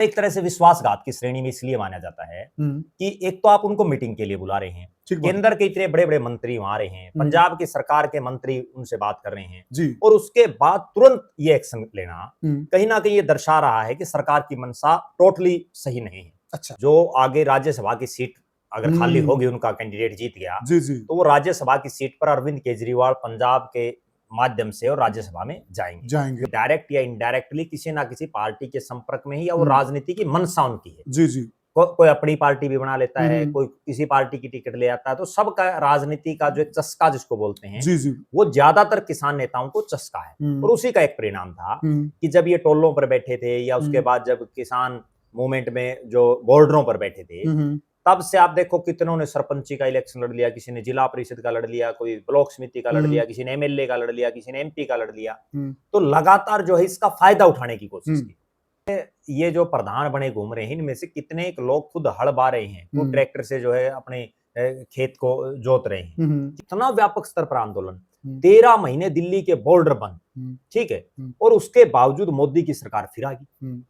एक तरह से विश्वासघात की श्रेणी में इसलिए माना जाता है कि एक तो आप उनको मीटिंग के लिए बुला रहे हैं, केंद्र के इतने बड़े बड़े मंत्री वहां रहे हैं, पंजाब की सरकार के मंत्री उनसे बात कर रहे हैं और उसके बाद तुरंत ये एक्शन लेना कहीं ना कहीं ये दर्शा रहा है कि सरकार की मंशा टोटली सही नहीं है। अच्छा, जो आगे राज्यसभा की सीट अगर खाली होगी, उनका कैंडिडेट जीत गया तो वो राज्यसभा की सीट पर अरविंद केजरीवाल पंजाब के माध्यम से और राज्यसभा में जाएंगे। डायरेक्ट या इनडायरेक्टली किसी ना किसी पार्टी के संपर्क में ही, या वो राजनीति की मंशा उनकी है। कोई अपनी पार्टी भी बना लेता है, कोई किसी पार्टी की टिकट ले आता है, तो सबका राजनीति का जो एक चस्का जिसको बोलते हैं वो ज्यादातर किसान नेताओं को चस्का है। और उसी का एक परिणाम था कि जब ये टोलों पर बैठे थे या उसके बाद जब किसान मूवमेंट में जो बॉर्डरों पर बैठे थे, तब से आप देखो कितनों ने सरपंची का इलेक्शन लड़ लिया, किसी ने जिला परिषद का लड़ लिया, कोई ब्लॉक समिति का लड़ लिया, किसी ने एमएलए का लड़ लिया, किसी ने एमपी का लड़ लिया। तो लगातार जो है इसका फायदा उठाने की कोशिश की। ये जो प्रधान बने घूम रहे हैं, इनमें से कितने एक लोग खुद हड़ बा रहे हैं, वो ट्रैक्टर से जो है अपने खेत को जोत रहे हैं। कितना व्यापक स्तर पर आंदोलन, 13 महीने दिल्ली के बॉर्डर बंद, ठीक है, और उसके बावजूद मोदी की सरकार फिर आ गई।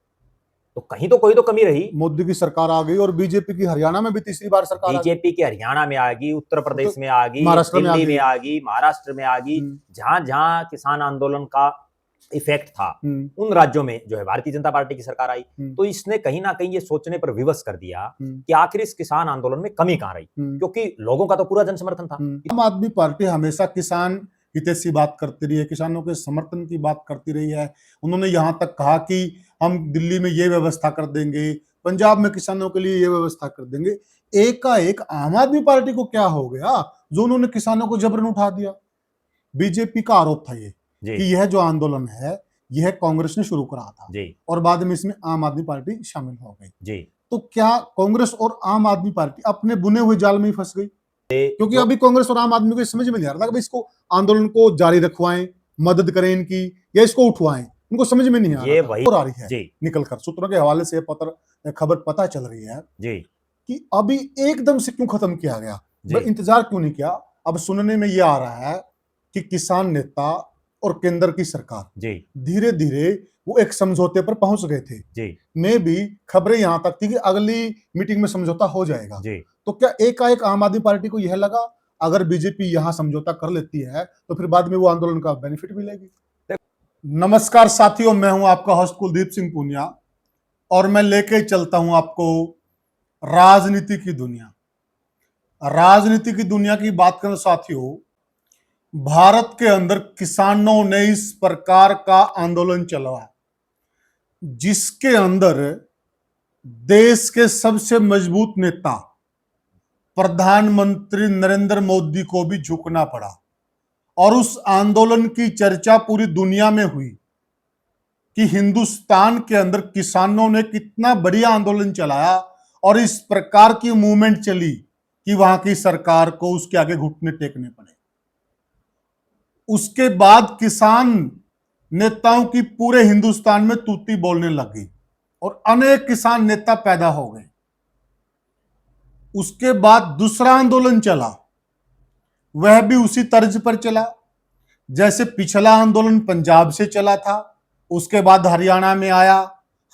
तो कहीं तो कोई तो कमी रही। मोदी की सरकार आ गई और बीजेपी की हरियाणा में भी तीसरी बार सरकार, बीजेपी की हरियाणा में आ गई, उत्तर प्रदेश में आ गई, दिल्ली में आ गई, महाराष्ट्र में आ गई। जहां जहां किसान आंदोलन का इफेक्ट था उन राज्यों में जो है भारतीय जनता पार्टी की सरकार आई। तो इसने कहीं ना कहीं ये सोचने पर विवश कर दिया कि आखिर इस किसान आंदोलन में कमी कहां रही, क्योंकि लोगों का तो पूरा जन समर्थन था। आम आदमी पार्टी हमेशा किसान हितैषी बात करती रही है, किसानों के समर्थन की बात करती रही है। उन्होंने यहां तक कहा कि हम दिल्ली में ये व्यवस्था कर देंगे, पंजाब में किसानों के लिए ये व्यवस्था कर देंगे। एकाएक आम आदमी पार्टी को क्या हो गया जो उन्होंने किसानों को जबरन उठा दिया? बीजेपी का आरोप था ये कि यह जो आंदोलन है यह कांग्रेस ने शुरू करा था और बाद में इसमें आम आदमी पार्टी शामिल हो गई। तो क्या कांग्रेस और आम आदमी पार्टी अपने बुने हुए जाल में ही फंस गई? क्योंकि अभी कांग्रेस और आम आदमी को समझ में नहीं आ रहा था कि इसको आंदोलन को जारी रखवाएं, मदद करें इनकी, या इसको उठवाएं। उनको समझ में नहीं आ रहा था। और आ रही है निकल कर सूत्रों के हवाले से खबर पता चल रही है कि अभी एकदम से क्यों खत्म किया गया, इंतजार क्यों नहीं किया। अब सुनने में यह आ रहा है कि किसान नेता और केंद्र की सरकार धीरे धीरे वो एक समझौते पर पहुंच गए थे। मैं भी खबरें यहां तक थी कि अगली मीटिंग में समझौता हो जाएगा। तो क्या एकाएक आम आदमी पार्टी को यह लगा अगर बीजेपी यहां समझौता कर लेती है तो फिर बाद में वो आंदोलन का बेनिफिट मिलेगी? नमस्कार साथियों, मैं हूं आपका होस्ट कुलदीप सिंह पूनिया और मैं लेके चलता हूं आपको राजनीति की दुनिया। राजनीति की दुनिया की बात करें साथियों, भारत के अंदर किसानों ने इस प्रकार का आंदोलन चलाया जिसके अंदर देश के सबसे मजबूत नेता प्रधानमंत्री नरेंद्र मोदी को भी झुकना पड़ा। और उस आंदोलन की चर्चा पूरी दुनिया में हुई कि हिंदुस्तान के अंदर किसानों ने कितना बढ़िया आंदोलन चलाया और इस प्रकार की मूवमेंट चली कि वहां की सरकार को उसके आगे घुटने टेकने पड़े। उसके बाद किसान नेताओं की पूरे हिंदुस्तान में तूती बोलने लगी और अनेक किसान नेता पैदा हो गए। उसके बाद दूसरा आंदोलन चला, वह भी उसी तर्ज पर चला जैसे पिछला आंदोलन पंजाब से चला था। उसके बाद हरियाणा में आया,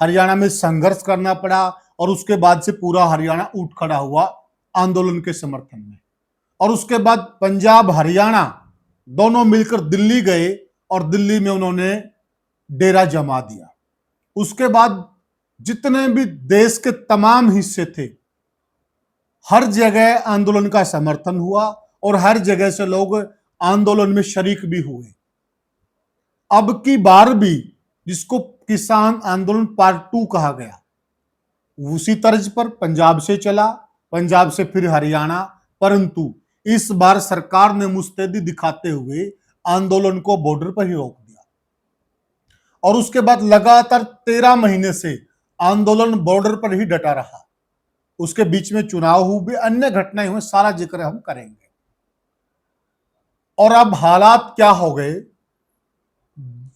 हरियाणा में संघर्ष करना पड़ा और उसके बाद से पूरा हरियाणा उठ खड़ा हुआ आंदोलन के समर्थन में। और उसके बाद पंजाब हरियाणा दोनों मिलकर दिल्ली गए और दिल्ली में उन्होंने डेरा जमा दिया। उसके बाद जितने भी देश के तमाम हिस्से थे, हर जगह आंदोलन का समर्थन हुआ और हर जगह से लोग आंदोलन में शरीक भी हुए। अब की बार भी जिसको किसान आंदोलन पार्ट 2 कहा गया, उसी तर्ज पर पंजाब से चला, पंजाब से फिर हरियाणा, परंतु इस बार सरकार ने मुस्तैदी दिखाते हुए आंदोलन को बॉर्डर पर ही रोक दिया। और उसके बाद लगातार 13 महीने से आंदोलन बॉर्डर पर ही डटा रहा। उसके बीच में चुनाव हुए, अन्य घटनाएं हुई, सारा जिक्र हम करेंगे। और अब हालात क्या हो गए,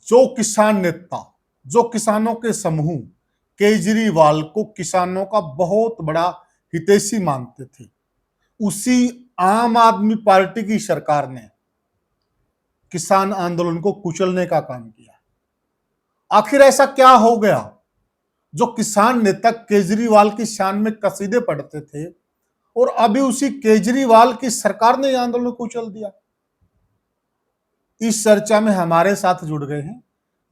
जो किसान नेता, जो किसानों के समूह केजरीवाल को किसानों का बहुत बड़ा हितैषी मानते थे, उसी आम आदमी पार्टी की सरकार ने किसान आंदोलन को कुचलने का काम किया। आखिर ऐसा क्या हो गया जो किसान नेता केजरीवाल की शान में कसीदे पढ़ते थे, और अभी उसी केजरीवाल की सरकार ने यह आंदोलन को कुचल दिया। इस चर्चा में हमारे साथ जुड़ गए हैं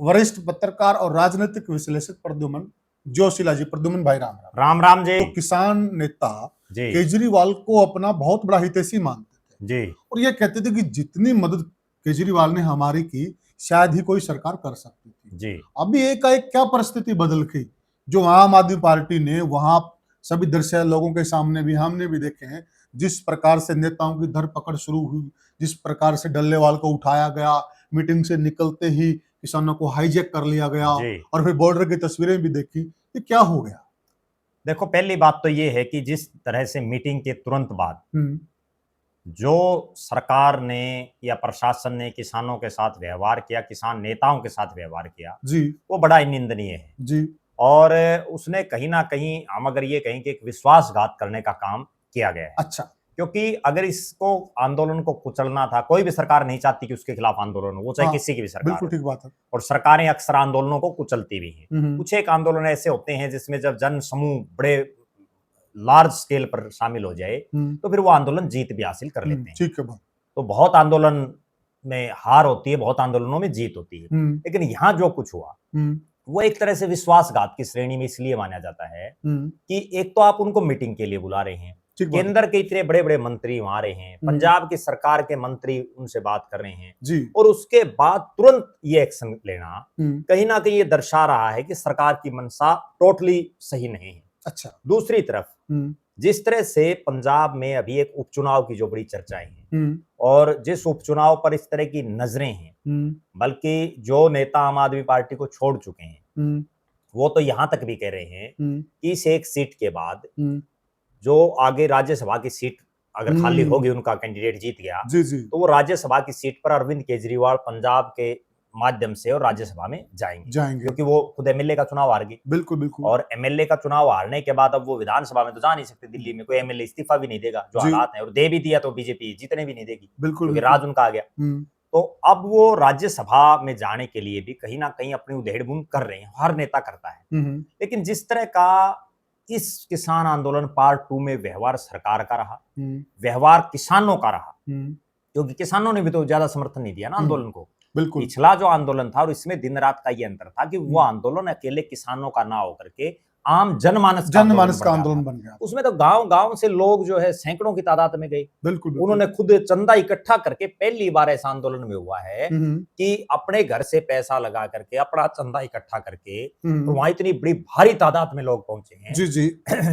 वरिष्ठ पत्रकार और राजनीतिक विश्लेषक प्रद्युमन जोशीला जी। प्रद्युमन भाई राम राम। राम राम जी। तो किसान नेता जी केजरीवाल को अपना बहुत बड़ा हितैषी मानते थे जी और ये कहते थे कि जितनी मदद केजरीवाल ने हमारी की शायद ही कोई सरकार कर सकती थी। जी। अभी एकाएक क्या परिस्थिति बदल गई, जो आम आदमी पार्टी ने वहां सभी दर्शक लोगों के सामने भी हमने भी देखे हैं, जिस प्रकार से नेताओं की धरपकड़ शुरू हुई, जिस प्रकार से डल्लेवाल को उठाया गया, मीटिंग से निकलते ही किसानों को हाईजैक कर लिया गया जी। और फिर बॉर्डर की तस्वीरें भी देखी, ये क्या हो गया? देखो, पहली बात तो ये है कि जिस तरह से मीटिंग के तुरंत बाद जो सरकार ने या प्रशासन ने किसानों के साथ व्यवहार किया, किसान नेताओं के साथ व्यवहार किया जी, वो बड़ा ही निंदनीय है जी, और उसने कहीं ना कहीं, हम अगर ये कहें कि एक विश्वासघात करने का काम किया गया है। अच्छा, क्योंकि अगर इसको आंदोलन को कुचलना था, कोई भी सरकार नहीं चाहती कि उसके खिलाफ आंदोलन हो, वो चाहे हाँ, किसी की भी सरकार बिल्कुल हो। ठीक बात है। और सरकारें अक्सर आंदोलनों को कुचलती भी हैं। कुछ एक आंदोलन ऐसे होते हैं जिसमें जब जन समूह बड़े लार्ज स्केल पर शामिल हो जाए तो फिर वो आंदोलन जीत भी हासिल कर लेते हैं। ठीक है बात। तो बहुत आंदोलन में हार होती है, बहुत आंदोलनों में जीत होती है, लेकिन यहाँ जो कुछ हुआ वो एक तरह से विश्वासघात की श्रेणी में इसलिए माना जाता है कि एक तो आप उनको मीटिंग के लिए बुला रहे हैं, केंद्र के इतने बड़े बड़े मंत्री वहां रहे हैं, पंजाब की सरकार के मंत्री उनसे बात कर रहे हैं जी, और उसके बाद तुरंत ये एक्शन लेना कहीं ना कहीं ये दर्शा रहा है कि सरकार की मंशा टोटली सही नहीं है। अच्छा, दूसरी तरफ जिस तरह से पंजाब में अभी एक उपचुनाव की जो बड़ी चर्चाएं हैं और जिस उपचुनाव पर इस तरह की नजरें हैं, बल्कि जो नेता आम आदमी पार्टी को छोड़ चुके हैं वो तो यहां तक भी कह रहे हैं कि इस एक सीट के बाद जो आगे राज्यसभा की सीट अगर खाली होगी, उनका कैंडिडेट जीत गया जी, जी, तो वो राज्यसभा की सीट पर अरविंद केजरीवाल पंजाब के माध्यम से और राज्यसभा में जाएंगे क्योंकि वो खुद एमएलए का चुनाव हार गए। बिल्कुल बिल्कुल। और एमएलए का चुनाव हारने के बाद अब वो विधानसभा में तो जा नहीं सकते, दिल्ली में कोई एमएलए इस्तीफा भी नहीं देगा, जो हालात है, और दे भी दिया तो बीजेपी जीतने भी नहीं देगी, बिल्कुल, क्योंकि राज उनका आ गया। तो अब वो राज्यसभा में जाने के लिए भी कहीं ना कहीं अपनी उधेड़-बुन कर रहे हैं, हर नेता करता है। लेकिन जिस तरह का इस किसान आंदोलन पार्ट 2 में व्यवहार सरकार का रहा, व्यवहार किसानों का रहा, क्योंकि किसानों ने भी तो ज्यादा समर्थन नहीं दिया ना आंदोलन को। बिल्कुल। पिछला जो आंदोलन था और इसमें दिन रात का ये अंतर था कि वो आंदोलन अकेले किसानों का ना होकर के आम जनमानस का आंदोलन बन गया। उसमें तो गांव-गांव से लोग जो है सैकड़ों की तादाद में गए। बिल्कुल। उन्होंने खुद चंदा इकट्ठा करके, पहली बार ऐसा आंदोलन में हुआ है कि अपने घर से पैसा लगा करके, अपना चंदा इकट्ठा करके, तो वहां इतनी बड़ी भारी तादाद में लोग पहुंचे हैं, जी जी,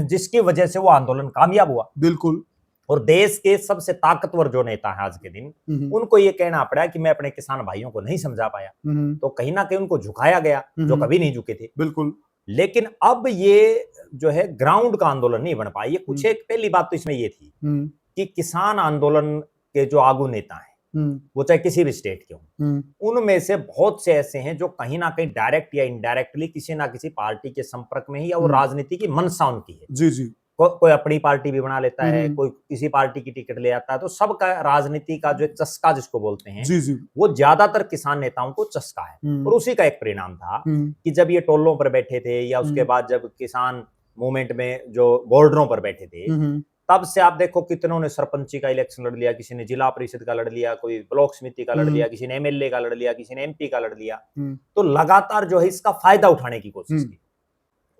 जिसकी वजह से वो आंदोलन कामयाब हुआ। बिल्कुल। और देश के सबसे ताकतवर जो नेता है आज के दिन, उनको ये कहना पड़ा कि मैं अपने किसान भाइयों को नहीं समझा पाया, तो कहीं ना कहीं उनको झुकाया गया, जो कभी नहीं झुके थे। बिल्कुल। लेकिन अब ये जो है ग्राउंड का आंदोलन नहीं बन पाया। ये कुछ एक, पहली बात तो इसमें ये थी कि किसान आंदोलन के जो आगू नेता हैं, वो चाहे किसी भी स्टेट के हों, उनमें से बहुत से ऐसे हैं जो कहीं ना कहीं डायरेक्ट या इनडायरेक्टली किसी ना किसी पार्टी के संपर्क में ही, या वो राजनीति की मंशा उनकी है। जी जी। कोई अपनी पार्टी भी बना लेता है, कोई किसी पार्टी की टिकट ले आता है, तो सबका राजनीति का जो चस्का जिसको बोलते हैं, जी जी, वो ज्यादातर किसान नेताओं को चस्का है। और उसी का एक परिणाम था कि जब ये टोलों पर बैठे थे, या उसके बाद जब किसान मूवमेंट में जो बॉर्डरों पर बैठे थे, तब से आप देखो कितनों ने सरपंची का इलेक्शन लड़ लिया, किसी ने जिला परिषद का लड़ लिया, कोई ब्लॉक समिति का लड़ लिया, किसी ने एमएलए का लड़ लिया, किसी ने एमपी का लड़ लिया। तो लगातार जो है इसका फायदा उठाने की कोशिश की।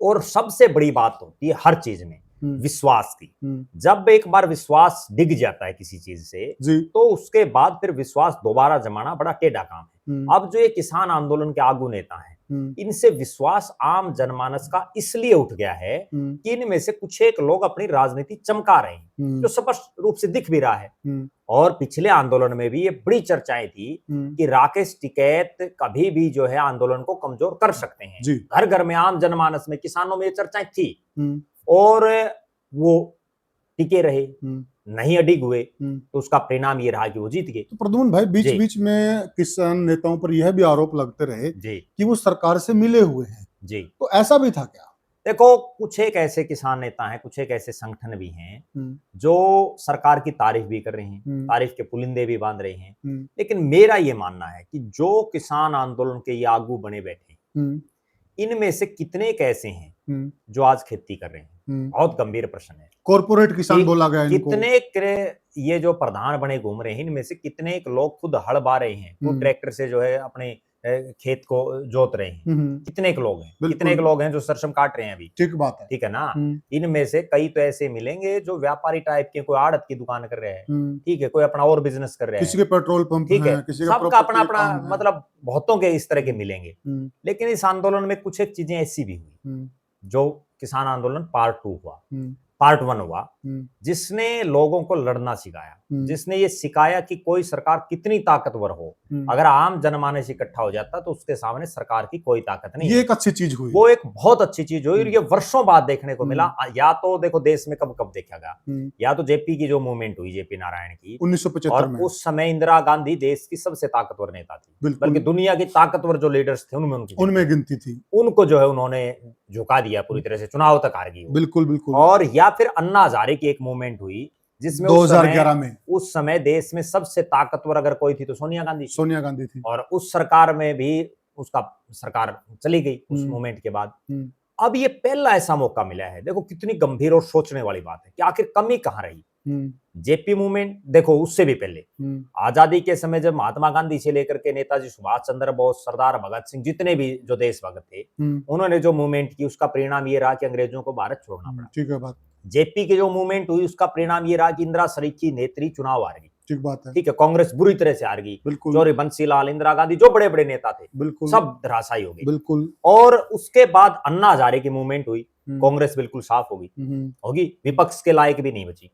और सबसे बड़ी बात होती है हर चीज में विश्वास की। जब एक बार विश्वास डिग जाता है किसी चीज से, तो उसके बाद फिर विश्वास दोबारा जमाना बड़ा टेढ़ा काम है। अब जो ये किसान आंदोलन के आगू नेता हैं, इनसे विश्वास आम जनमानस का इसलिए उठ गया है कि इनमें से कुछ एक लोग अपनी राजनीति चमका रहे हैं, जो स्पष्ट रूप से दिख भी रहा है। और पिछले आंदोलन में भी ये बड़ी चर्चाएं थी कि राकेश टिकैत कभी भी जो है आंदोलन को कमजोर कर सकते हैं। घर घर में, आम जनमानस में, किसानों में ये चर्चाएं थी, और वो टिके रहे, नहीं अडिग हुए, तो उसका परिणाम ये रहा कि वो जीत गए। तो प्रद्युमन भाई, बीच बीच में किसान नेताओं पर यह भी आरोप लगते रहे कि वो सरकार से मिले हुए हैं, जी, तो ऐसा भी था क्या? देखो, कुछ एक ऐसे किसान नेता हैं, कुछ एक ऐसे संगठन भी हैं जो सरकार की तारीफ भी कर रहे हैं, तारीफ के पुलिंदे भी बांध रहे हैं। लेकिन मेरा ये मानना है कि जो किसान आंदोलन के ये आगू बने बैठे, इनमें से कितने एक ऐसे हैं जो आज खेती कर रहे हैं। बहुत गंभीर प्रश्न है। कॉर्पोरेट किसान बोला गया इनको। ये जो प्रधान बने घूम रहे हैं, इनमें से कितने एक लोग खुद हल बा रहे हैं, वो ट्रैक्टर से जो है अपने खेत को जोत रहे हैं। कितने एक लोग हैं, कितने एक लोग हैं जो सरसों काट रहे हैं अभी। ठीक बात है, ठीक है ना। इनमें से कई तो ऐसे मिलेंगे जो व्यापारी टाइप के, कोई आड़त की दुकान कर रहे हैं, ठीक है, कोई अपना और बिजनेस कर रहे हैं, किसी के पेट्रोल पंप ठीक है, किसी सबका अपना अपना मतलब बहुतों के इस तरह के मिलेंगे। लेकिन इस आंदोलन में कुछ एक चीजें ऐसी भी हुई, जो किसान आंदोलन पार्ट 2 हुआ, पार्ट 1 हुआ, जिसने लोगों को लड़ना सिखाया, जिसने ये सिखाया कि कोई सरकार कितनी ताकतवर हो, अगर आम जनमानस इकट्ठा हो जाता तो उसके सामने सरकार की कोई ताकत नहीं। ये एक अच्छी चीज हुई, वो एक बहुत अच्छी चीज हुई, और ये वर्षों बाद देखने को मिला। या तो देखो देश में कब कब देखा गया, या तो जेपी की जो मूवमेंट हुई, जेपी नारायण की 1975 में, उस समय इंदिरा गांधी देश की सबसे ताकतवर नेता थी, बल्कि दुनिया की ताकतवर जो लीडर्स थे उनमें गिनती थी। उनको जो है उन्होंने झुका दिया पूरी तरह से, चुनाव तक हार गई। बिल्कुल। और या फिर अन्ना हजारे की एक मूवमेंट हुई, जिसमें 2011 में उस समय देश में सबसे ताकतवर अगर कोई थी तो सोनिया गांधी थी। और उस सरकार में भी उसका सरकार चली गई उस मूवमेंट के बाद। अब ये पहला ऐसा मौका मिला है, देखो कितनी गंभीर और सोचने वाली बात है कि आखिर कमी कहां रही। जेपी मूवमेंट देखो, उससे भी पहले आजादी के समय जब महात्मा गांधी से लेकर के नेताजी सुभाष चंद्र बोस, सरदार भगत सिंह, जितने भी जो देशभक्त थे, उन्होंने जो मूवमेंट की, उसका परिणाम ये रहा कि अंग्रेजों को भारत छोड़ना पड़ा। ठीक है बात। जेपी की जो मूवमेंट हुई, उसका परिणाम ये रहा कि इंदिरा सरीखी नेत्री चुनाव हार गई। ठीक बात है, ठीक है, कांग्रेस बुरी तरह से हार गई। बिल्कुल। चौधरी बंसीलाल, इंदिरा गांधी, जो बड़े बड़े नेता थे, बिल्कुल, सब धराशायी हो गए। बिल्कुल। और उसके बाद अन्ना हजारे की मूवमेंट हुई, कांग्रेस बिल्कुल साफ होगी, विपक्ष के लायक भी नहीं बची।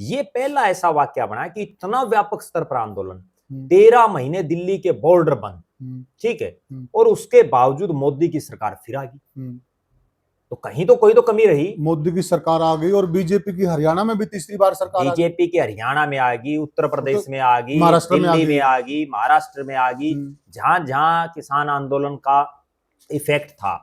ये पहला ऐसा वाक्य बना कि इतना व्यापक स्तर पर आंदोलन, 13 महीने दिल्ली के बॉर्डर बंद, ठीक है, और उसके बावजूद मोदी की सरकार फिर आ गई। तो कहीं तो कोई तो कमी रही। मोदी की सरकार आ गई, और बीजेपी की हरियाणा में भी तीसरी बार सरकार आ गई। बीजेपी की हरियाणा में आ गई, उत्तर प्रदेश में आ गई, दिल्ली में आ गई, महाराष्ट्र में आ गई। जहां जहां किसान आंदोलन का इफेक्ट था,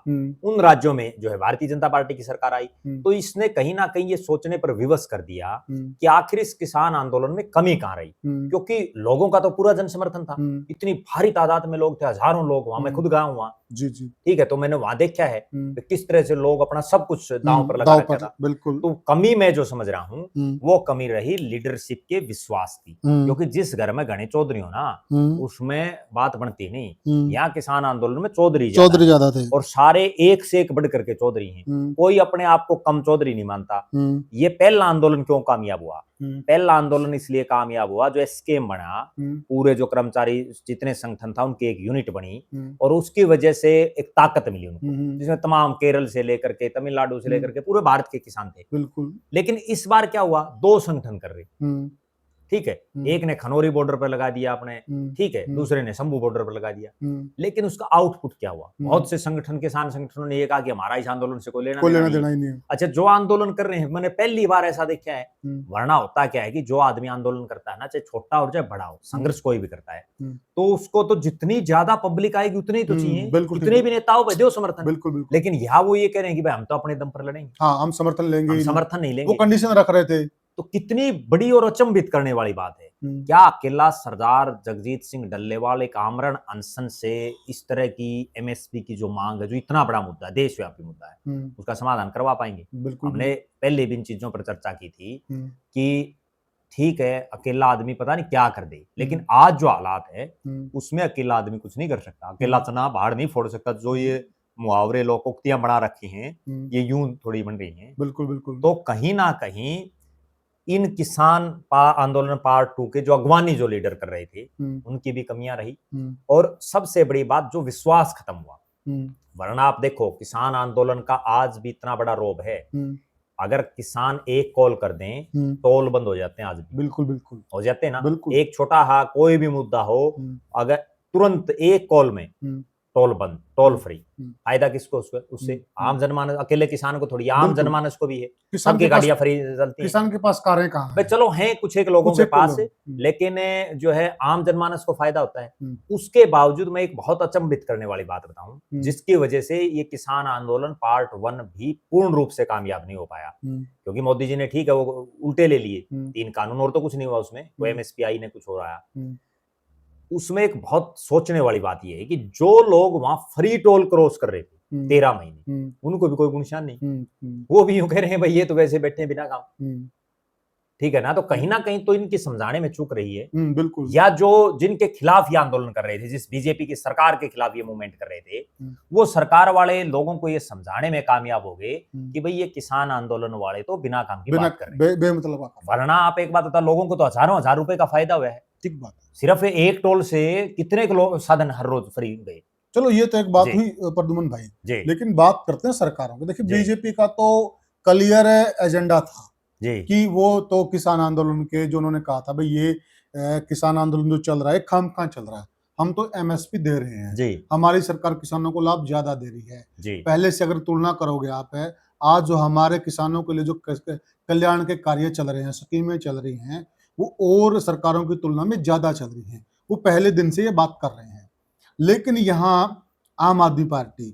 उन राज्यों में जो है भारतीय जनता पार्टी की सरकार आई। तो इसने कहीं ना कहीं ये सोचने पर विवश कर दिया कि आखिर इस किसान आंदोलन में कमी कहां रही, क्योंकि लोगों का तो पूरा जन समर्थन था। इतनी भारी तादाद में लोग थे, हजारों लोग वहां, मैं खुद गया हूं वहां। जी। ठीक है, तो मैंने वहां देखा है कि किस तरह से लोग अपना सब कुछ दांव पर लगा रखा था। बिल्कुल। तो कमी मैं जो समझ रहा हूं, वो कमी रही लीडरशिप के विश्वास की, क्योंकि जिस घर में घने चौधरी हो ना, उसमें बात बनती नहीं। यहाँ किसान आंदोलन में चौधरी ज्यादा थे, और सारे एक से एक बढ़ करके चौधरी हैं। कोई अपने आप को कम चौधरी नहीं मानता। ये पहला आंदोलन क्यों कामयाब हुआ? पहला आंदोलन इसलिए कामयाब हुआ, जो स्कीम बना, पूरे जो कर्मचारी जितने संगठन था उनकी एक यूनिट बनी, और उसकी वजह से एक ताकत मिली उनको, जिसमें तमाम केरल से लेकर के, तमिलनाडु से लेकर के पूरे भारत के किसान थे। बिल्कुल। लेकिन इस बार क्या हुआ, 2 संगठन कर रहे, ठीक है, एक ने खनौरी बॉर्डर पर लगा दिया अपने, ठीक है, दूसरे ने शंभू बॉर्डर पर लगा दिया। लेकिन उसका आउटपुट क्या हुआ? बहुत से संगठन, किसान संगठनों ने ये कहा कि हमारा इस आंदोलन से कोई लेना देना नहीं है। अच्छा, जो आंदोलन कर रहे हैं, मैंने पहली बार ऐसा देखा है। वरना होता क्या है कि जो आदमी आंदोलन करता है ना, चाहे छोटा हो चाहे बड़ा हो, संघर्ष कोई भी करता है, तो उसको तो जितनी ज्यादा पब्लिक आएगी उतनी तो चाहिए, कितने भी नेता हो दो समर्थन। बिल्कुल। लेकिन यहाँ वो ये कह रहे हैं कि भाई हम तो अपने दम पर लड़ेंगे, हाँ, हम समर्थन लेंगे, समर्थन नहीं लेंगे, वो कंडीशन रख रहे थे। तो कितनी बड़ी और अचंभित करने वाली बात है। क्या अकेला सरदार जगजीत सिंह डल्लेवाल एक आमरण अनशन से इस तरह की एमएसपी की जो मांग है, जो इतना बड़ा मुद्दा है, देशव्यापी मुद्दा है, उसका समाधान करवा पाएंगे? हमने पहले भी इन चीजों पर चर्चा की थी कि ठीक है, अकेला आदमी पता नहीं क्या कर दे, लेकिन आज जो हालात है उसमें अकेला आदमी कुछ नहीं कर सकता। अकेला चना बाहर नहीं फोड़ सकता। जो ये मुहावरे लोकोक्तियां बना रखी हैं, ये यूं थोड़ी बन रही हैं। बिल्कुल। तो कहीं ना कहीं इन किसान आंदोलन पार्ट 2 के जो अगवानी जो लीडर कर रहे थे, उनकी भी कमियां रही। और सबसे बड़ी बात, जो विश्वास खत्म हुआ। वरना आप देखो, किसान आंदोलन का आज भी इतना बड़ा रोब है, अगर किसान एक कॉल कर दें, टोल बंद हो जाते हैं आज भी। बिल्कुल हो जाते हैं ना। एक छोटा कोई भी मुद्दा हो, अगर तुरंत एक कॉल में टोल बंद, टोल फ्री। फायदा किसको? उससे आम जनमानस, अकेले किसान को थोड़ी, आम जनमानस को भी है। सबकी गाड़ियां फ्री चलती हैं। किसान के पास कारें कहां हैं? चलो हैं कुछ एक लोगों के पास, लेकिन जो है आम जनमानस को फायदा होता है। उसके बावजूद मैं एक बहुत अचंभित करने वाली बात बताऊं, जिसकी वजह से ये किसान आंदोलन पार्ट 1 भी पूर्ण रूप से कामयाब नहीं हो पाया। क्योंकि मोदी जी ने, ठीक है, वो उल्टे ले लिए 3 कानून, और तो कुछ नहीं हुआ उसमें। वो एमएसपी ने कुछ हो रहा है उसमें। एक बहुत सोचने वाली बात यह है कि जो लोग वहां फ्री टोल क्रॉस कर रहे थे, 13 महीने, उनको भी कोई गुण निशान नहीं। वो भी यूं कह रहे हैं भाई ये तो वैसे बैठे हैं बिना काम। ठीक है ना, तो कहीं ना कहीं तो इनकी समझाने में चूक रही है। बिल्कुल। या जो जिनके खिलाफ ये आंदोलन कर रहे थे, जिस बीजेपी की सरकार के खिलाफ ये मूवमेंट कर रहे थे, वो सरकार वाले लोगों को ये समझाने में कामयाब हो गए कि भाई ये किसान आंदोलन वाले तो बिना काम की बात कर रहे हैं, बेमतलब। वरना आप एक बात बता, लोगों को तो हजारों हजार रुपए का फायदा हुआ है। ठीक बात है। सिर्फ एक टोल से कितने लोग साधन हर रोज फ्री गए। चलो ये तो एक बात हुई प्रद्युमन भाई, लेकिन बात करते हैं सरकारों की। देखिए बीजेपी का तो क्लियर एजेंडा था कि वो तो किसान आंदोलन के जो उन्होंने कहा था भाई ये किसान आंदोलन जो चल रहा है खामखा चल रहा है, हम तो एमएसपी दे रहे हैं, हमारी सरकार किसानों को लाभ ज्यादा दे रही है। पहले से अगर तुलना करोगे आप, आज जो हमारे किसानों के लिए जो कल्याण के कार्य चल रहे हैं, स्कीमें चल रही हैं, वो और सरकारों की तुलना में ज्यादा चल रही हैं। वो पहले दिन से ये बात कर रहे हैं। लेकिन यहाँ आम आदमी पार्टी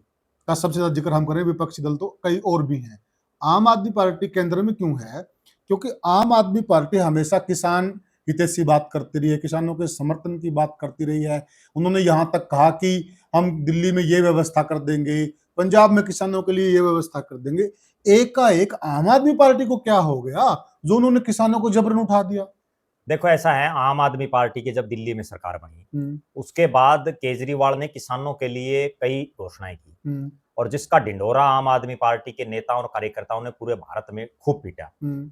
का सबसे ज्यादा जिक्र हम करें, विपक्षी दल तो कई और भी हैं। आम आदमी पार्टी केंद्र में क्यों है? क्योंकि आम आदमी पार्टी हमेशा किसान हितैषी बात करती रही है, किसानों के समर्थन की बात करती रही है। उन्होंने यहाँ तक कहा कि हम दिल्ली में ये व्यवस्था कर देंगे, पंजाब में किसानों के लिए ये व्यवस्था कर देंगे। एकाएक आम आदमी पार्टी को क्या हो गया जो उन्होंने किसानों को जबरन उठा दिया? देखो ऐसा है, आम आदमी पार्टी की जब दिल्ली में सरकार बनी, उसके बाद केजरीवाल ने किसानों के लिए कई घोषणाएं की, और जिसका ढिंढोरा आम आदमी पार्टी के नेताओं और कार्यकर्ताओं ने पूरे भारत में खूब पीटा।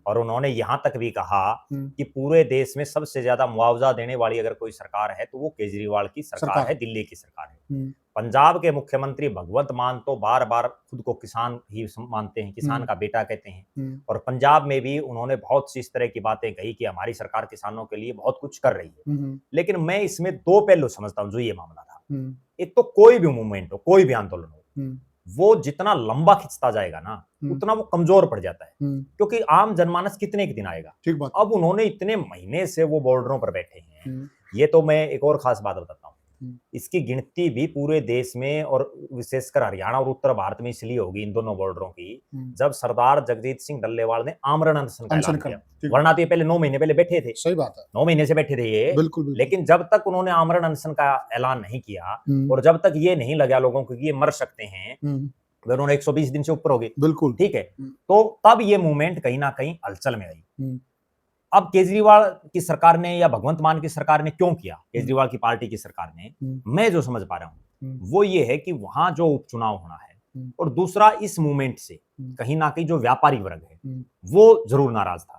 और उन्होंने यहां तक भी कहा कि पूरे देश में सबसे ज्यादा मुआवजा देने वाली अगर कोई सरकार है तो वो केजरीवाल की सरकार है, दिल्ली की सरकार है। पंजाब के मुख्यमंत्री भगवंत मान तो बार बार खुद को किसान ही मानते हैं, किसान का बेटा कहते हैं। और पंजाब में भी उन्होंने बहुत सी इस तरह की बातें कही कि हमारी सरकार किसानों के लिए बहुत कुछ कर रही है। लेकिन मैं इसमें दो पहलू समझता हूं जो ये मामला था। एक तो कोई भी मूवमेंट हो, कोई भी आंदोलन हो, वो जितना लंबा खिंचता जाएगा ना उतना वो कमजोर पड़ जाता है, क्योंकि आम जनमानस कितने के दिन आएगा। ठीक बात। अब उन्होंने इतने महीने से वो बॉर्डरों पर बैठे हैं। ये तो मैं एक और खास बात बताता हूँ, इसकी गिनती भी पूरे देश में और विशेषकर हरियाणा और उत्तर भारत में इसलिए होगी इन दोनों बॉर्डरों की, जब सरदार जगजीत सिंह डल्लेवाल ने आमरण अनशन का ऐलान किया। वरना तो ये पहले 9 महीने पहले बैठे थे। सही बात है, 9 महीने से बैठे थे ये। बिल्कुल। लेकिन जब तक उन्होंने आमरण अनशन का ऐलान नहीं किया और जब तक ये नहीं लगा लोगों को कि ये मर सकते हैं, उन्होंने 120 दिन से ऊपर हो गए। बिल्कुल ठीक है, तो तब ये मूवमेंट कहीं ना कहीं हलचल में आई। अब केजरीवाल की सरकार ने या भगवंत मान की सरकार ने क्यों किया, केजरीवाल की पार्टी की सरकार ने, मैं जो समझ पा रहा हूं वो ये है कि वहां जो उपचुनाव होना है, और दूसरा इस मूवमेंट से कहीं ना कहीं जो व्यापारी वर्ग है वो जरूर नाराज था।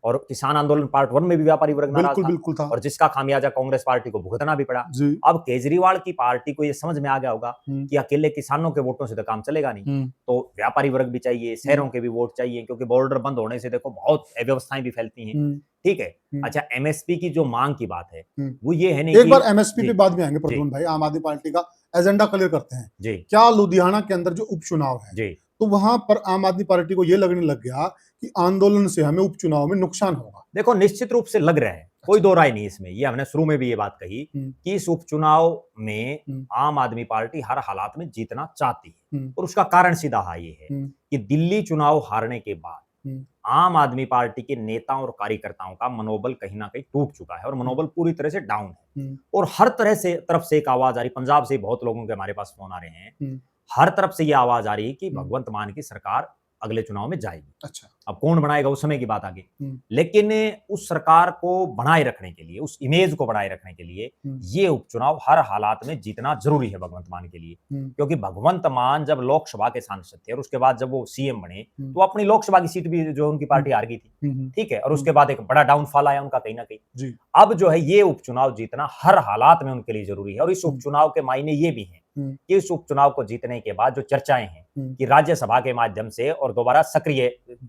और किसान आंदोलन पार्ट 1 में भी व्यापारी वर्ग नाराज था, और जिसका खामियाजा कांग्रेस पार्टी को भुगतना भी पड़ा। अब केजरीवाल की पार्टी को ये समझ में आ गया होगा कि अकेले किसानों के वोटों से तो काम चलेगा नहीं, तो व्यापारी वर्ग भी चाहिए, शहरों के भी वोट चाहिए, क्योंकि बॉर्डर बंद होने से देखो बहुत अव्यवस्थाएं भी फैलती हैं। ठीक है, अच्छा एमएसपी की जो मांग की बात है वो ये है नहीं, एक बार एमएसपी पे बाद में आएंगे प्रद्युमन भाई, आम आदमी पार्टी का एजेंडा क्लियर करते हैं। क्या लुधियाना के अंदर जो उपचुनाव है तो वहां पर आम आदमी पार्टी को यह लगने लग गया कि आंदोलन से हमें उपचुनाव में नुकसान होगा? देखो निश्चित रूप से लग रहा है, कोई दो राय नहीं इसमें। ये हमने शुरू में भी ये बात कही कि इस उपचुनाव में आम आदमी पार्टी हर हालात में जीतना चाहती है, और उसका कारण सीधा ये है कि दिल्ली चुनाव हारने के बाद आम आदमी पार्टी के नेताओं और कार्यकर्ताओं का मनोबल कहीं ना कहीं टूट चुका है, और मनोबल पूरी तरह से डाउन है। और हर तरफ से एक आवाज आ रही, पंजाब से बहुत लोगों के हमारे पास फोन आ रहे हैं, हर तरफ से ये आवाज आ रही है कि भगवंत मान की सरकार अगले चुनाव में जाएगी। अच्छा, अब कौन बनाएगा उस समय की बात आगे, लेकिन उस सरकार को बनाए रखने के लिए, उस इमेज को बनाए रखने के लिए ये उपचुनाव हर हालात में जीतना जरूरी है भगवंत मान के लिए। क्योंकि भगवंत मान जब लोकसभा के सांसद थे और उसके बाद जब वो सीएम बने तो अपनी लोकसभा की सीट भी जो उनकी पार्टी हार गई थी। ठीक है, और उसके बाद एक बड़ा डाउनफॉल आया उनका कहीं ना कहीं। अब जो है ये उपचुनाव जीतना हर हालात में उनके लिए जरूरी है, और इस उपचुनाव के मायने ये भी है कि इस उपचुनाव को जीतने के बाद जो चर्चाएं हैं कि राज्यसभा के माध्यम से और दोबारा सक्रिय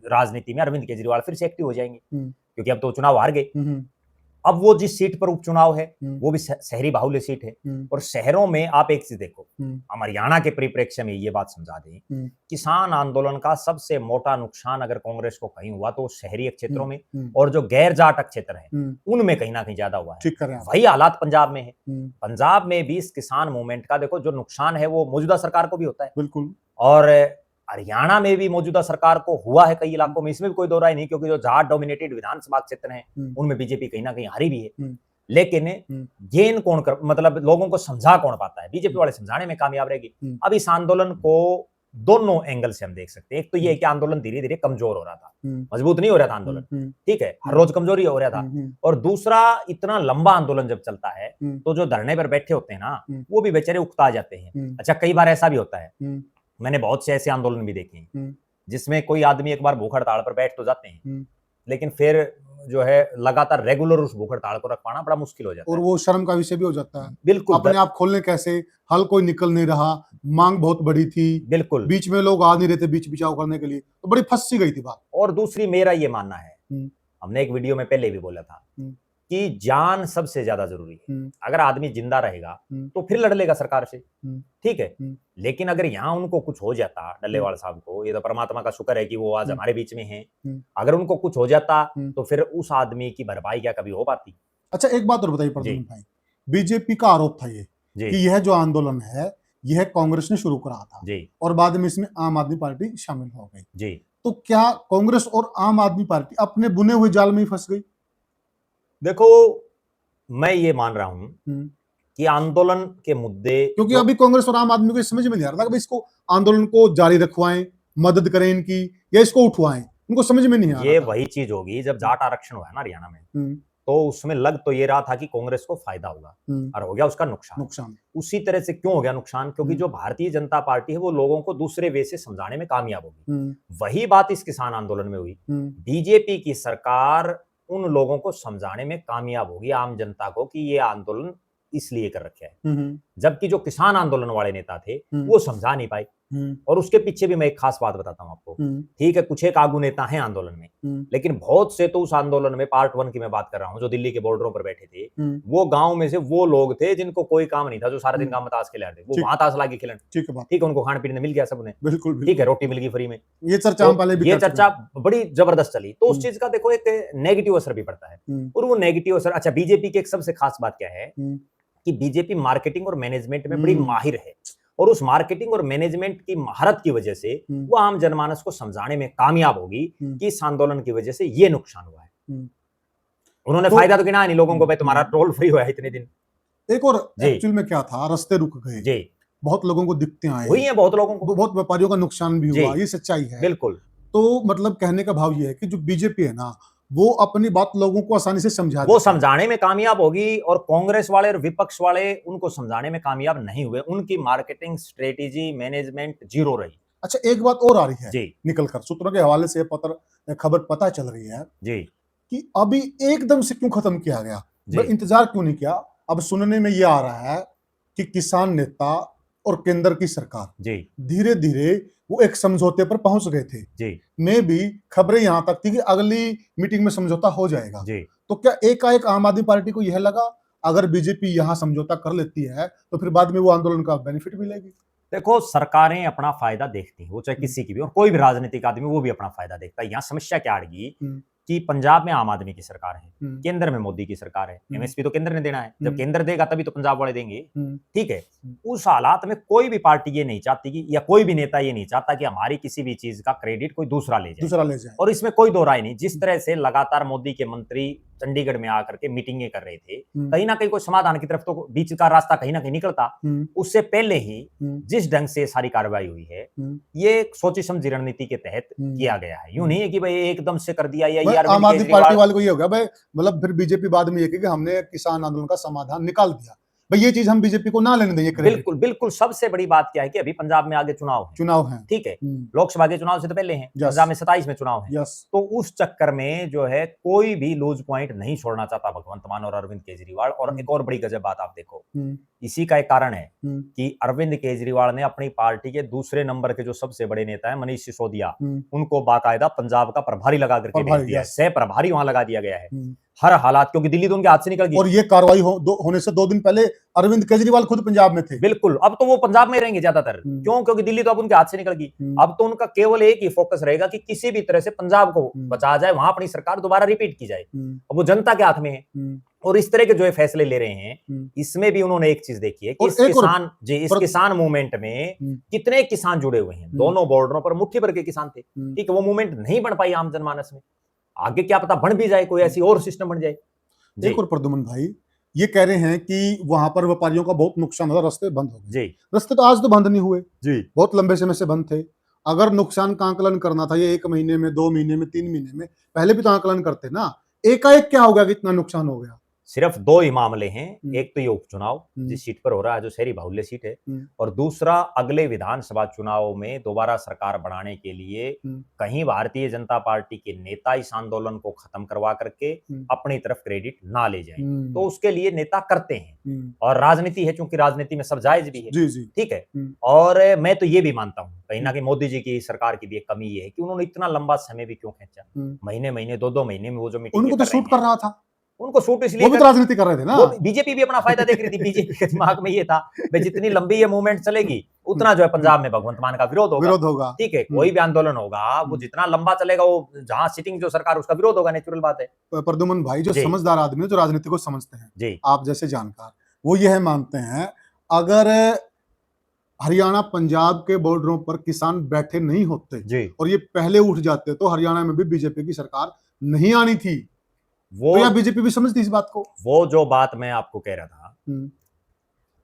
राजनीति में अरविंद केजरीवाल फिर से एक्टिव हो जाएंगे, क्योंकि अब तो चुनाव हार गए। अब वो जिस सीट पर उपचुनाव है वो भी शहरी बाहुल्य सीट है, और शहरों में आप एक चीज देखो, हम हरियाणा के परिप्रेक्ष्य में ये बात समझा दें, किसान आंदोलन का सबसे मोटा नुकसान अगर कांग्रेस को कहीं हुआ तो शहरी क्षेत्रों में, और जो गैर जाट क्षेत्र है उनमें कहीं ना कहीं ज्यादा हुआ है। वही हालात पंजाब में है। पंजाब में भी इस किसान मूवमेंट का देखो जो नुकसान है वो मौजूदा सरकार को भी होता है, बिल्कुल, और हरियाणा में भी मौजूदा सरकार को हुआ है कई इलाकों में, इसमें भी कोई दो राय नहीं, क्योंकि जो जाट डोमिनेटेड विधानसभा क्षेत्र हैं उनमें बीजेपी कहीं ना कहीं हारी भी है। लेकिन गेन कौन कर, मतलब लोगों को समझा कौन पाता है? बीजेपी वाले समझाने में कामयाब रहेगी। अब इस आंदोलन को दोनों एंगल से हम देख सकते हैं। एक तो ये है कि आंदोलन धीरे धीरे कमजोर हो रहा था, मजबूत नहीं हो रहा था आंदोलन, ठीक है, हर रोज कमजोरी हो रहा था। और दूसरा, इतना लंबा आंदोलन जब चलता है तो जो धरने पर बैठे होते हैं ना, वो भी बेचारे उकता जाते हैं। अच्छा, कई बार ऐसा भी होता है, मैंने बहुत से ऐसे आंदोलन भी देखे हैं जिसमें कोई आदमी एक बार भूख हड़ताल पर बैठ तो जाते हैं, लेकिन फिर जो है लगातार रेगुलर उस भूख हड़ताल को रख पाना बड़ा मुश्किल हो जाता है, और वो शर्म का विषय भी हो जाता है। बिल्कुल, अपने आप खोलने कैसे, हल कोई निकल नहीं रहा, मांग बहुत बड़ी थी, बिल्कुल, बीच में लोग आ नहीं रहे थे बीच बिचाव करने के लिए, तो बड़ी फंसी गई थी बात। और दूसरी, मेरा ये मानना है, हमने एक वीडियो में पहले भी बोला था कि जान सबसे ज्यादा जरूरी है। अगर आदमी जिंदा रहेगा तो फिर लड़ लेगा सरकार से, ठीक है, लेकिन अगर यहाँ उनको कुछ हो जाता, डल्लेवाल साहब को, ये तो परमात्मा का शुक्र है कि वो आज हमारे बीच में हैं, अगर उनको कुछ हो जाता तो फिर उस आदमी की भरपाई क्या कभी हो पाती? अच्छा, एक बात और बताइए प्रद्युम्न भाई, बीजेपी का आरोप था ये कि यह जो आंदोलन है यह कांग्रेस ने शुरू करा था और बाद में इसमें आम आदमी पार्टी शामिल हो गई, तो क्या कांग्रेस और आम आदमी पार्टी अपने बुने हुए जाल में ही फंस गई? देखो, मैं ये मान रहा हूं कि आंदोलन के मुद्दे, क्योंकि अभी कांग्रेस और आम आदमी को समझ में नहीं आ रहा था कि इसको आंदोलन को जारी रखवाएं, मदद करें इनकी, या इसको उठवाएं, उनको समझ में नहीं आ रहा। ये वही चीज होगी जब जाट आरक्षण हुआ ना हरियाणा में, तो उसमें लग तो ये रहा था कि कांग्रेस को फायदा होगा और हो गया उसका नुकसान। उसी तरह से क्यों हो गया नुकसान? क्योंकि जो भारतीय जनता पार्टी है वो लोगों को दूसरे वे से समझाने में कामयाब होगी। वही बात इस किसान आंदोलन में हुई। बीजेपी की सरकार उन लोगों को समझाने में कामयाब होगी, आम जनता को, कि ये आंदोलन इसलिए कर रखे है, जबकि जो किसान आंदोलन वाले नेता थे वो समझा नहीं पाए। और उसके पीछे भी मैं एक खास बात बताता हूं आपको, ठीक है, कुछ एक आगू नेता हैं आंदोलन में, लेकिन बहुत से तो उस आंदोलन में, पार्ट 1 की मैं बात कर रहा हूं, जो दिल्ली के बॉर्डरों पर बैठे थे, वो गांव में से वो लोग थे जिनको कोई काम नहीं था, जो सारा दिन काम में ताश खेल रहे थे, वो वहां ताश लाके खेलन, ठीक है, उनको खाने पीने मिल गया सबने, बिल्कुल, ठीक है, रोटी मिल गई फ्री में। ये चर्चा पहले भी, ये चर्चा बड़ी जबरदस्त चली, तो उस चीज का देखो एक नेगेटिव असर भी पड़ता है, और वो नेगेटिव असर, अच्छा, बीजेपी की एक सबसे खास बात क्या है कि बीजेपी मार्केटिंग और मैनेजमेंट में बड़ी माहिर है, और उस मार्केटिंग और मैनेजमेंट की महारत की वजह से वो आम जनमानस को समझाने में कामयाब होगी कि इस आंदोलन की वजह से ये नुकसान हुआ है। उन्होंने फायदा तो गिना नहीं लोगों को, भाई तुम्हारा टोल फ्री हुआ है इतने दिन। एक और एक्चुअल में क्या था, रास्ते रुक गए जी, बहुत लोगों को दिक्कतें आई हुई हैं, बहुत लोगों को, बहुत व्यापारियों का नुकसान भी हुआ, ये सच्चाई है, बिल्कुल। तो मतलब कहने का भाव ये है कि जो बीजेपी है ना, वो अपनी बात लोगों को आसानी से समझा, वो समझाने में कामयाब होगी, और कांग्रेस वाले और विपक्ष वाले उनको समझाने में कामयाब नहीं हुए, उनकी मार्केटिंग स्ट्रेटेजी मैनेजमेंट जीरो रही। अच्छा, एक बात और आ रही है जी, निकलकर सूत्रों के हवाले से खबर पता चल रही है जी कि अभी एकदम से क्यों खत्म किया गया, इंतजार क्यों नहीं किया? अब सुनने में यह आ रहा है कि किसान नेता और केंद्र की सरकार जी धीरे धीरे वो एक समझौते पर पहुंच गए थे जी, में भी खबरें यहां तक थी कि अगली मीटिंग में समझौता हो जाएगा जी। तो क्या एकाएक आम आदमी पार्टी को यह लगा अगर बीजेपी यहां समझौता कर लेती है तो फिर बाद में वो आंदोलन का बेनिफिट मिलेगी? देखो, सरकारें अपना फायदा देखती हैं, वो चाहे किसी की भी, और कोई भी राजनीतिक आदमी वो भी अपना फायदा देखता है। यहाँ समस्या क्या आएगी कि पंजाब में आम आदमी की सरकार है, केंद्र में मोदी की सरकार है, एमएसपी तो केंद्र ने देना है, जब केंद्र देगा तभी तो पंजाब वाले देंगे, ठीक है। उस हालात में कोई भी पार्टी ये नहीं चाहती कि, या कोई भी नेता ये नहीं चाहता कि हमारी किसी भी चीज का क्रेडिट कोई दूसरा ले जाए। और इसमें कोई दो राय नहीं। जिस तरह से लगातार मोदी के मंत्री चंडीगढ़ में आकर के मीटिंगें कर रहे थे, कहीं ना कहीं कोई समाधान की तरफ तो बीच का रास्ता कहीं ना कहीं निकलता। उससे पहले ही जिस ढंग से सारी कार्रवाई हुई है, ये सोची समझी रणनीति के तहत किया गया है। यूं नहीं है कि भाई एकदम से कर दिया, या आम आदमी पार्टी वाले को ये हो गया भाई, मतलब फिर बीजेपी बाद में ये कि हमने किसान आंदोलन का समाधान निकाल दिया, भाई ये चीज हम बीजेपी को ना लेने देंगे। बिल्कुल बिल्कुल। सबसे बड़ी बात क्या है कि अभी पंजाब में आगे चुनाव है, ठीक है, लोकसभा के चुनाव से तो पहले हैं, पंजाब में 27 में चुनाव है, तो उस चक्कर में जो है कोई भी लूज पॉइंट नहीं छोड़ना चाहता भगवंत मान और अरविंद केजरीवाल। और एक और बड़ी गजब बात आप देखो, इसी का एक कारण है कि अरविंद केजरीवाल ने अपनी पार्टी के दूसरे नंबर के जो सबसे बड़े नेता है मनीष सिसोदिया, उनको बाकायदा पंजाब का प्रभारी लगा करके भेज दिया, सह प्रभारी वहां लगा दिया गया है हर हालात, क्योंकि दिल्ली तो उनके हाथ से निकल गई। और ये कार्रवाई होने से 2 दिन पहले अरविंद केजरीवाल खुद पंजाब में थे। बिल्कुल, अब तो वो पंजाब में रहेंगे ज्यादातर, क्यों? क्योंकि दिल्ली तो अब उनके हाथ से निकल गई। अब तो उनका केवल एक ही फोकस रहेगा कि किसी भी तरह से पंजाब को बचाया जाए, वहां अपनी सरकार दोबारा रिपीट की जाए। अब वो जनता के हाथ में है, और इस तरह के जो है फैसले ले रहे हैं, इसमें भी उन्होंने एक चीज देखी है कि इस किसान मूवमेंट में कितने किसान जुड़े हुए हैं, दोनों बॉर्डरों पर मुट्ठी भर के किसान थे, ठीक है। वो मूवमेंट नहीं बन पाई आम जनमानस में, आगे क्या पता बन भी जाए, कोई ऐसी और सिस्टम बन जाए। एक और प्रद्युम्न भाई, ये कह रहे हैं कि वहां पर व्यापारियों का बहुत नुकसान हुआ, रास्ते बंद हो गए। जी रास्ते तो आज तो बंद नहीं हुए जी, बहुत लंबे समय से बंद थे। अगर नुकसान का आंकलन करना था ये 1 महीने में, 2 महीने में, 3 महीने में, पहले भी तो आंकलन करते ना। एकाएक क्या हो गया कि इतना नुकसान हो गया? सिर्फ 2 ही मामले हैं। एक तो ये उपचुनाव हम्म। जिस सीट पर हो रहा है, जो शहरी बाहुल्य सीट है, हम्म। और दूसरा अगले विधानसभा चुनाव में दोबारा सरकार बनाने के लिए हम्म। कहीं भारतीय जनता पार्टी के नेता इस आंदोलन को खत्म करवा करके अपनी तरफ क्रेडिट ना ले जाएं। तो उसके लिए नेता करते हैं, और राजनीति है, चूंकि राजनीति में सब जायज भी है। जी जी। ठीक है। और मैं तो ये भी मानता हूं कहीं ना कहीं मोदी जी की सरकार की भी एक कमी ये है कि उन्होंने इतना लंबा समय भी क्यों खींचा। महीने महीने 2-2 महीने में वो जो मीटिंग उनको तो शूट कर रहा था, उनको शूट इसलिए वो भी तो राजनीति कर रहे थे ना। वो बीजेपी भी अपना फायदा देख रही थी। बीजेपी के दिमाग में ये था भाई जितनी लंबी ये मूवमेंट चलेगी उतना जो है पंजाब में भगवंत मान का विरोध होगा। ठीक है, कोई भी आंदोलन होगा वो जितना लंबा चलेगा वो जहां सिटिंग जो सरकार उसका विरोध होगा, नेचुरल बात है। प्रद्युमन भाई जो समझदार आदमी है, जो राजनीति को समझते हैं जी, आप जैसे जानकार, वो यह मानते हैं अगर हरियाणा पंजाब के बॉर्डरों पर किसान बैठे नहीं होते जी, और ये पहले उठ जाते तो हरियाणा में भी बीजेपी की सरकार नहीं आनी थी। वो तो या बीजेपी भी समझती इस बात को? वो जो बात मैं आपको कह रहा था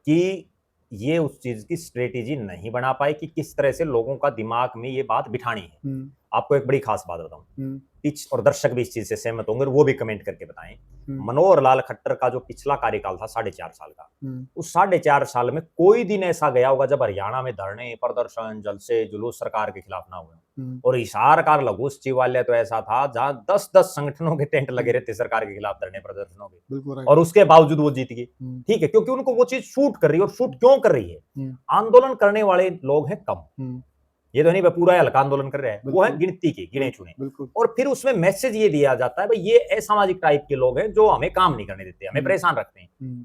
कि ये उस चीज की स्ट्रेटेजी नहीं बना पाए कि किस तरह से लोगों का दिमाग में ये बात बिठानी है। आपको एक बड़ी खास बात बताऊं, पिच और दर्शक भी इस चीज से सहमत होंगे और वो भी कमेंट करके बताएं। मनोहर लाल खट्टर का जो पिछला कार्यकाल था 4.5 साल का, उस 4.5 साल में कोई दिन ऐसा गया होगा जब हरियाणा में धरने, प्रदर्शन, जलसे, जुलूस सरकार के खिलाफ ना हुए। और हिसार का लघु सचिवालय तो ऐसा था जहां 10-10 संगठनों के टेंट लगे रहते सरकार के खिलाफ धरने प्रदर्शनों के, और उसके बावजूद वो जीत गई। ठीक है, क्योंकि उनको वो चीज शूट कर रही है। और शूट क्यों कर रही है? आंदोलन करने वाले लोग हैं कम, ये तो नहीं भाई पूरा हल्का आंदोलन कर रहे हैं, वो है गिनती के गिने चुने। और फिर उसमें मैसेज ये दिया जाता है भाई ये असामाजिक टाइप के लोग हैं जो हमें काम नहीं करने देते, हमें परेशान रखते हैं।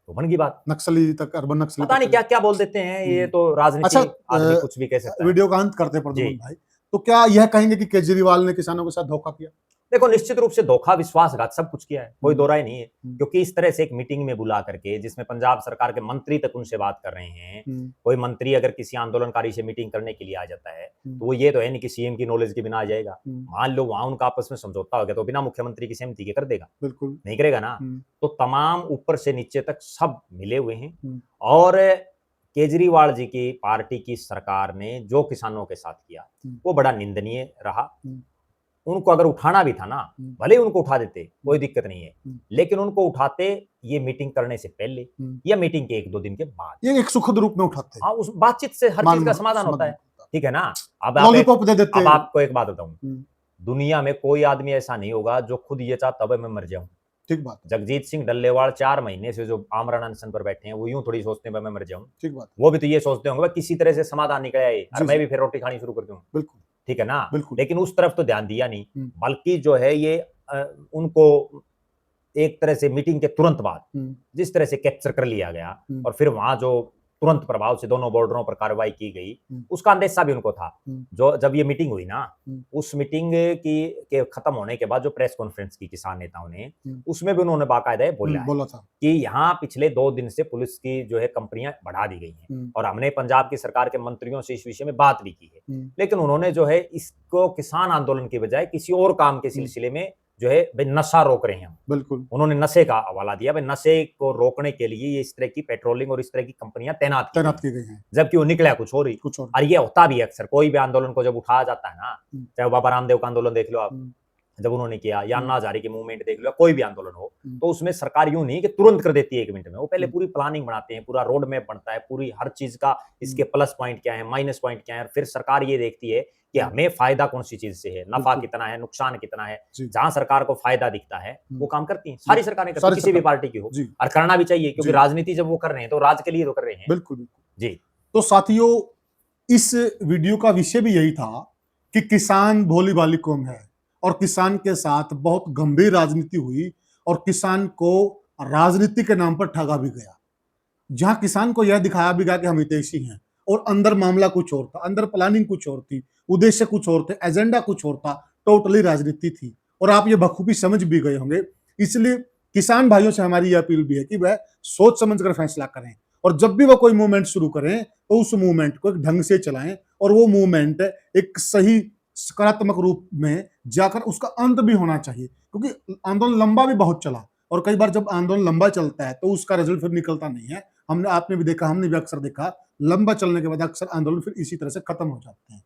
तो बन की बात, नक्सली तक, अर्बन नक्सली पता नहीं क्या क्या बोल देते हैं। ये तो राजनीति, आदमी कुछ भी कह सकता है। वीडियो का अंत करते प्रद्युमन भाई, तो क्या यह कहेंगे कि केजरीवाल ने किसानों के साथ धोखा किया? देखो, निश्चित रूप से धोखा, विश्वासघात सब कुछ किया है, कोई दो राय नहीं है। क्योंकि इस तरह से एक मीटिंग में बुला करके जिसमें पंजाब सरकार के मंत्री तक उनसे बात कर रहे हैं, कोई मंत्री अगर किसी आंदोलनकारी से मीटिंग करने के लिए आ जाता है तो वो ये तो है नहीं कि सीएम की नॉलेज के बिना आ जाएगा। मान लो वहां उनका आपस में समझौता हो गया तो बिना मुख्यमंत्री की सहमति के कर देगा? बिल्कुल नहीं करेगा ना। तो तमाम ऊपर से नीचे तक सब मिले हुए हैं। और केजरीवाल जी की पार्टी की सरकार ने जो किसानों के साथ किया वो बड़ा निंदनीय रहा। उनको अगर उठाना भी था ना, भले ही उनको उठा देते, कोई दिक्कत नहीं है, लेकिन उनको उठाते ये मीटिंग करने से पहले या मीटिंग के 1-2 दिन के बाद, ये एक सुखद रूप में उठाते। हाँ, उस बातचीत से हर चीज का समाधान होता है। ठीक है ना। अब आपको एक बात बताऊं, दुनिया में कोई आदमी ऐसा नहीं होगा जो खुद ये चाहता है मैं मर जाऊं। ठीक बात। जगजीत सिंह डल्लेवाल 4 महीने से जो आमरण अनशन पर बैठे हैं वो यूं थोड़ी सोचते हैं मैं मर जाऊं। ठीक बात। वो भी तो ये सोचते होंगे किसी तरह से समाधान निकल आए और मैं भी फिर रोटी खानी शुरू कर दूं। बिल्कुल ठीक है ना। लेकिन उस तरफ तो ध्यान दिया नहीं, बल्कि जो है ये उनको एक तरह से मीटिंग के तुरंत बाद जिस तरह से कैप्चर कर लिया गया और फिर वहां जो तुरंत प्रभाव से दोनों बॉर्डरों पर कार्रवाई की गई, उसका अंदेशा भी उनको था। जो जब ये मीटिंग हुई ना, उस मीटिंग के खत्म होने के बाद जो प्रेस कॉन्फ्रेंस की किसान नेताओं ने, उसमें भी उन्होंने बाकायदा बोला था कि यहाँ पिछले 2 दिन से पुलिस की जो है कंपनियां बढ़ा दी गई हैं और हमने पंजाब की सरकार के मंत्रियों से इस विषय में बात भी की है। लेकिन उन्होंने जो है इसको किसान आंदोलन की बजाय किसी और काम के सिलसिले में जो है भाई नशा रोक रहे हैं। बिल्कुल उन्होंने नशे का हवाला दिया, भाई नशे को रोकने के लिए ये इस तरह की पेट्रोलिंग और इस तरह की कंपनियां तैनात की गई हैं, जबकि वो निकला कुछ और ही। और ये होता भी अक्सर कोई भी आंदोलन को जब उठाया जाता है ना, चाहे बाबा रामदेव का आंदोलन देख लो आप, जब उन्होंने किया, या अन्ना हजारे की मूवमेंट देख लो, कोई भी आंदोलन हो, तो उसमें सरकार यूं नहीं कि तुरंत कर देती है 1 मिनट में। वो पहले पूरी प्लानिंग बनाते हैं, पूरा रोड मैप बनता है, पूरी हर चीज का इसके प्लस पॉइंट क्या है, माइनस पॉइंट क्या है, और फिर सरकार ये देखती है कि हमें फायदा कौन सी चीज से है, नफा कितना है, नुकसान कितना है। जहां सरकार को फायदा दिखता है वो काम करती है, सारी सरकारें करती है, किसी भी पार्टी की हो, और करना भी चाहिए, क्योंकि राजनीति जब वो कर रहे हैं तो राज के लिए तो कर रहे हैं। बिल्कुल जी। तो साथियों, इस वीडियो का विषय भी यही था कि किसान भोली भाली कौम है और किसान के साथ बहुत गंभीर राजनीति हुई और किसान को राजनीति के नाम पर ठगा भी गया, जहां किसान को यह दिखाया भी गया कि हम हितैषी हैं और अंदर मामला कुछ और था, अंदर प्लानिंग कुछ और थी, उद्देश्य कुछ और थे, एजेंडा कुछ और था, टोटली राजनीति थी। और आप ये बखूबी समझ भी गए होंगे। इसलिए किसान भाइयों से हमारी यह अपील भी है कि वह सोच समझ कर फैसला करें और जब भी वो कोई मूवमेंट शुरू करें तो उस मूवमेंट को एक ढंग से चलाएं और वो मूवमेंट एक सही सकारात्मक रूप में जाकर उसका अंत भी होना चाहिए, क्योंकि आंदोलन लंबा भी बहुत चला, और कई बार जब आंदोलन लंबा चलता है तो उसका रिजल्ट फिर निकलता नहीं है। आपने भी देखा, हमने भी अक्सर देखा, लंबा चलने के बाद अक्सर आंदोलन फिर इसी तरह से खत्म हो जाते हैं।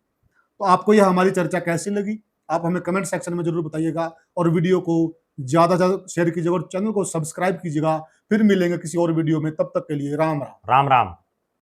तो आपको यह हमारी चर्चा कैसी लगी, आप हमें कमेंट सेक्शन में जरूर बताइएगा, और वीडियो को ज्यादा से ज्यादा शेयर कीजिएगा और चैनल को सब्सक्राइब कीजिएगा। फिर मिलेंगे किसी और वीडियो में, तब तक के लिए राम राम। राम राम।